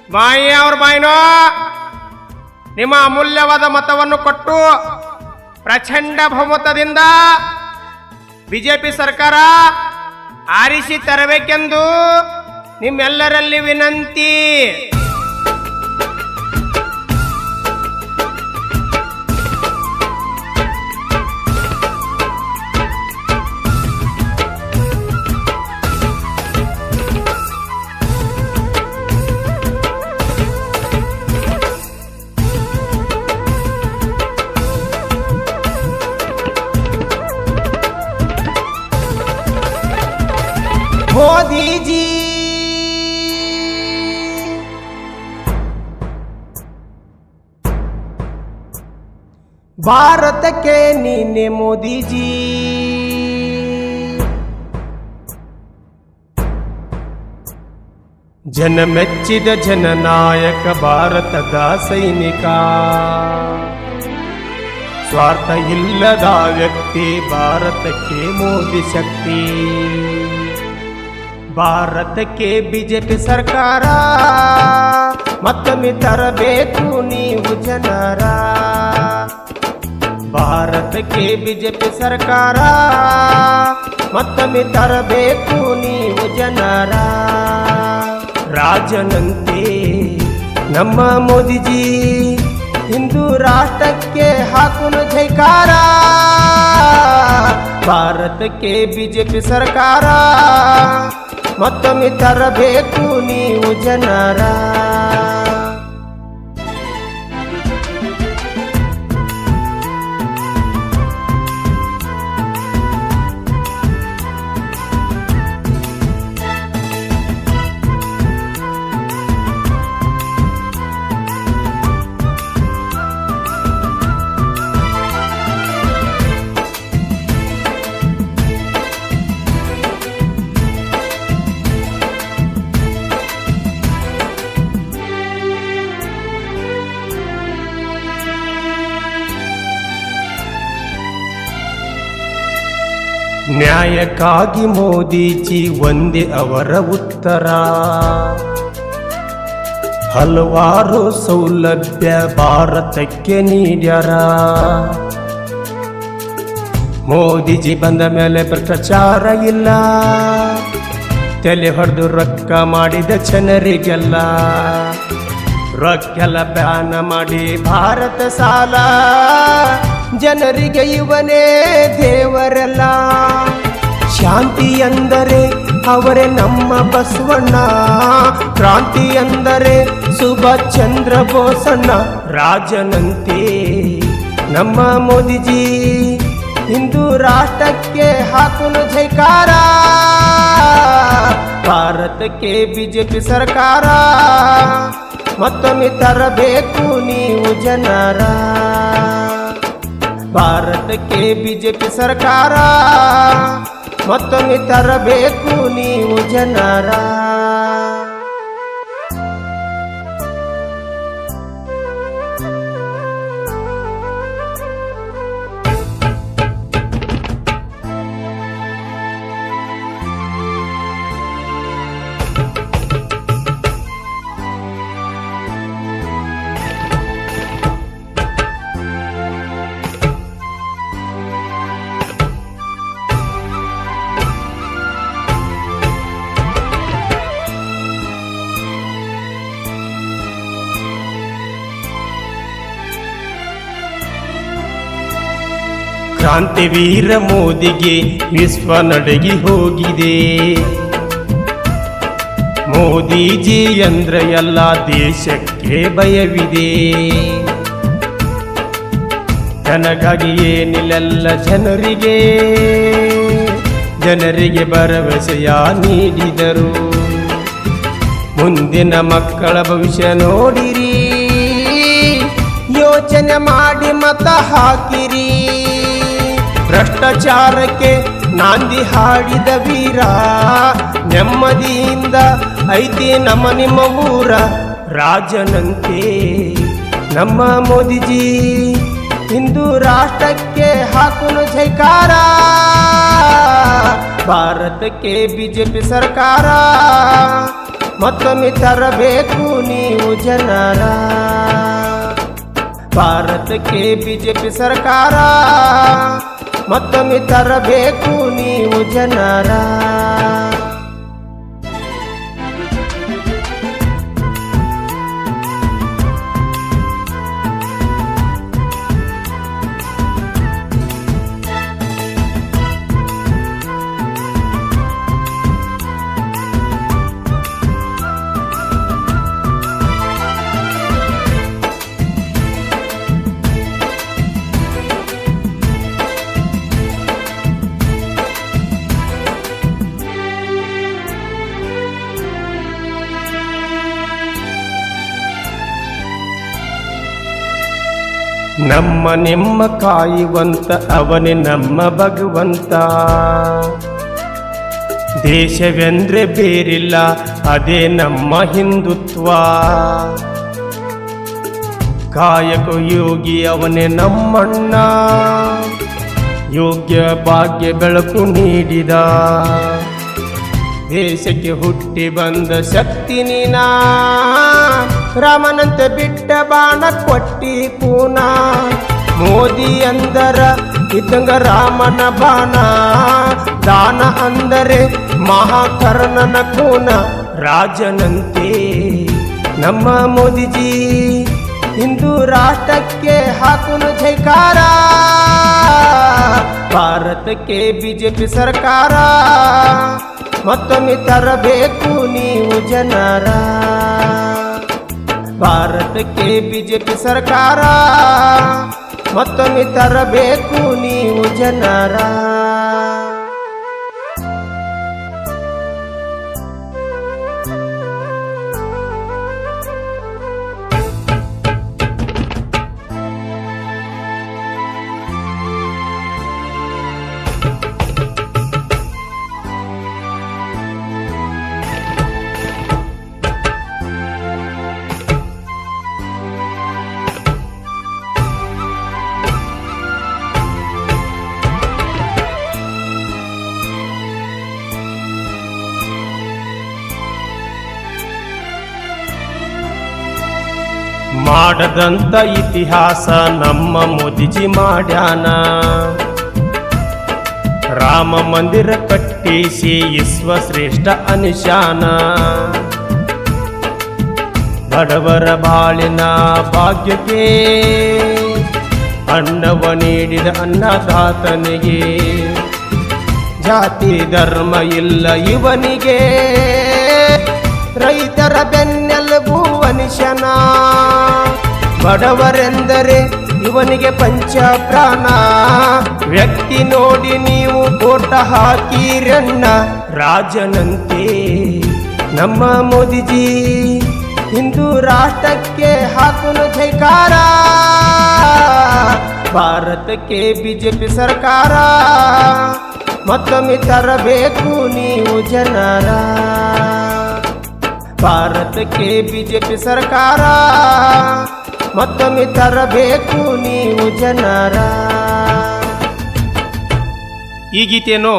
ಬಾಯಿ ಅವ್ರ ಬಾಯಿನೋ ನಿಮ್ಮ ಅಮೂಲ್ಯವಾದ ಮತವನ್ನು ಕೊಟ್ಟು ಪ್ರಚಂಡ ಬಹುಮತದಿಂದ ಬಿಜೆಪಿ ಸರ್ಕಾರ ಆರಿಸಿ ತರಬೇಕೆಂದು ನಿಮ್ಮೆಲ್ಲರಲ್ಲಿ ವಿನಂತಿ. मोदी जी भारत के नीने मोदी जी जन ಮೆಚ್ಚಿದ ಜನನಾಯಕ ಭಾರತದ ಸೈನಿಕ ಸ್ವಾರ್ಥ ಇಲ್ಲದ ವ್ಯಕ್ತಿ ಭಾರತಕ್ಕೆ ಮೋದಿ ಶಕ್ತಿ ಭಾರತಕ್ಕೆ ಬಿಜೆಪಿ ಸರ್ಕಾರ ಮತ್ತೊಮ್ಮೆ ತರಬೇಕು ನೀವು ಜನರ ಭಾರತಕ್ಕೆ ಬಿಜೆಪಿ ಸರ್ಕಾರ ಮತ್ತೊಮ್ಮೆ ತರಬೇಕು ನೀವು ಜನರ ರಾಜನಂತೆ ನಮ್ಮ ಮೋದಿಜಿ ಹಿಂದೂ ರಾಷ್ಟ್ರಕ್ಕೆ ಹಾಕುನು ಜೈಕಾರ ಭಾರತಕ್ಕೆ ಬಿಜೆಪಿ ಸರ್ಕಾರ ಮತ್ತೊಮ್ಮೆ ತರಬೇಕು ನೀವು ಜನರ ನ್ಯಾಯಕ್ಕಾಗಿ ಮೋದಿಜಿ ಒಂದೇ ಅವರ ಉತ್ತರ ಹಲವಾರು ಸೌಲಭ್ಯ ಭಾರತಕ್ಕೆ ನೀಡ್ಯಾರ ಮೋದಿಜಿ ಬಂದ ಮೇಲೆ ಭ್ರಷ್ಟಾಚಾರ ಇಲ್ಲ ತಲೆ ಹೊಡೆದು ರೊಕ್ಕ ಮಾಡಿದ ಜನರಿಗೆಲ್ಲ ರೊಕ್ಕೆಲ್ಲ ಬ್ಯಾನ್ ಮಾಡಿ ಭಾರತ ಸಾಲ ಜನರಿಗೆ ಇವನೇ ದೇವರೆಲ್ಲ ಶಾಂತಿ ಎಂದರೆ ಅವರೇ ನಮ್ಮ ಬಸವಣ್ಣ ಕ್ರಾಂತಿ ಎಂದರೆ ಸುಭಾಷ್ ಚಂದ್ರ ಬೋಸಣ್ಣ ರಾಜನಂತೆ ನಮ್ಮ ಮೋದಿಜಿ ಹಿಂದೂ ರಾಷ್ಟ್ರಕ್ಕೆ ಹಾಕುನು ಜೈಕಾರ ಭಾರತಕ್ಕೆ ಬಿಜೆಪಿ ಸರ್ಕಾರ ಮತ್ತೊಮ್ಮೆ ತರಬೇಕು ನೀವು ಜನರ ಭಾರತಕ್ಕೆ ಬಿಜೆಪಿ ಸರ್ಕಾರ ಮತ್ತೊಮ್ಮೆ ತರಬೇಕು ನೀವು ಜನರ ಕ್ರಾಂತಿವೀರ ಮೋದಿಗೆ ವಿಶ್ವ ನಡಗಿ ಹೋಗಿದೆ ಮೋದಿಜಿ ಅಂದ್ರೆ ಎಲ್ಲ ದೇಶಕ್ಕೆ ಭಯವಿದೆ ಜನಗಾಗಿ ಏನಿಲ್ಲ ಜನರಿಗೆ ಭರವಸೆಯ ನೀಡಿದರು ಮುಂದಿನ ಮಕ್ಕಳ ಭವಿಷ್ಯ ನೋಡಿರಿ ಯೋಚನೆ ಮಾಡಿ ಮತ ಹಾಕಿರಿ ಭ್ರಷ್ಟಾಚಾರಕ್ಕೆ ನಾಂದಿ ಹಾಡಿದ ವೀರ ನೆಮ್ಮದಿಯಿಂದ ಐತಿ ನಿಮ್ಮ ಊರ ರಾಜನಂತೆ ನಮ್ಮ ಮೋದಿಜಿ ಹಿಂದೂ ರಾಷ್ಟ್ರಕ್ಕೆ ಹಾಕುನು ಜೈಕಾರ ಭಾರತಕ್ಕೆ ಬಿಜೆಪಿ ಸರ್ಕಾರ ಮತ್ತೊಮ್ಮೆ ತರಬೇಕು ನೀವು ಜನರ. ಭಾರತಕ್ಕೆ ಬಿಜೆಪಿ ಸರ್ಕಾರ ಮತ್ತೊಮ್ಮೆ ತರಬೇಕು ನೀವು ಜನರ. ನಮ್ಮ ನಿಮ್ಮ ಕಾಯುವಂತ ಅವನೇ ನಮ್ಮ ಭಗವಂತ. ದೇಶವೆಂದ್ರೆ ಬೇರಿಲ್ಲ ಅದೇ ನಮ್ಮ ಹಿಂದುತ್ವ. ಕಾಯಕ ಯೋಗಿ ಅವನೇ ನಮ್ಮಣ್ಣ, ಯೋಗ್ಯ ಭಾಗ್ಯ ಬೆಳಕು ನೀಡಿದ. ದೇಶಕ್ಕೆ ಹುಟ್ಟಿ ಬಂದ ಶಕ್ತಿ ನೀನಾ, ರಾಮನಂತೆ ಬಿಟ್ಟ ಬಾಣ ಕೊಟ್ಟಿ ಪೂನ. ಮೋದಿ ಅಂದರ ಇದ್ದಂಗ ರಾಮನ ಬಾಣ, ದಾನ ಅಂದರೆ ಮಹಾಕರ್ಣನ ಕೂನ. ರಾಜನಂತೆ ನಮ್ಮ ಮೋದಿಜಿ, ಹಿಂದೂ ರಾಷ್ಟ್ರಕ್ಕೆ ಹಾಕುನು ಜೈಕಾರ. ಭಾರತಕ್ಕೆ ಬಿಜೆಪಿ ಸರ್ಕಾರ ಮತ್ತೊಮ್ಮೆ ತರಬೇಕು ನೀವು ಜನರ. ಭಾರತಕ್ಕೆ ಬಿಜೆಪಿ ಸರ್ಕಾರ ಮತ್ತೊಮ್ಮೆ ತರಬೇಕು ನೀವು ಜನರ. ಮಾಡದಂತ ಇತಿಹಾಸ ನಮ್ಮ ಮೋದಿಜಿ ಮಾಡ್ಯಾನ. ರಾಮ ಮಂದಿರ ಕಟ್ಟಿಸಿ ವಿಶ್ವಶ್ರೇಷ್ಠ ಅನಿಶಾನ. ಬಡವರ ಬಾಳಿನ ಭಾಗ್ಯಕ್ಕೆ ಅನ್ನವ ನೀಡಿದ ಅನ್ನದಾತನಿಗೆ. ಜಾತಿ ಧರ್ಮ ಇಲ್ಲ ಇವನಿಗೆ, ರೈತರ ಬೆನ್ನೆಲುಬು ಅನಿಶನ. ಬಡವರೆಂದರೆ ಇವನಿಗೆ ಪಂಚ ಪ್ರಾಣ. ವ್ಯಕ್ತಿ ನೋಡಿ ನೀವು ಓಟ ಹಾಕಿರಣ್ಣ. ರಾಜನಂತೆ ನಮ್ಮ ಮೋದಿಜಿ, ಹಿಂದೂ ರಾಷ್ಟ್ರಕ್ಕೆ ಹಾಕುನು ಜೈಕಾರ. ಭಾರತಕ್ಕೆ ಬಿಜೆಪಿ ಸರ್ಕಾರ ಮತ್ತೊಮ್ಮೆ ತರಬೇಕು ನೀವು ಜನರ. ಭಾರತಕ್ಕೆ ಬಿಜೆಪಿ ಸರ್ಕಾರ ಮತ್ತೊಮ್ಮೆ ತರಬೇಕು ನೀವು ಜನರ. ಈ ಗೀತೆಯನ್ನು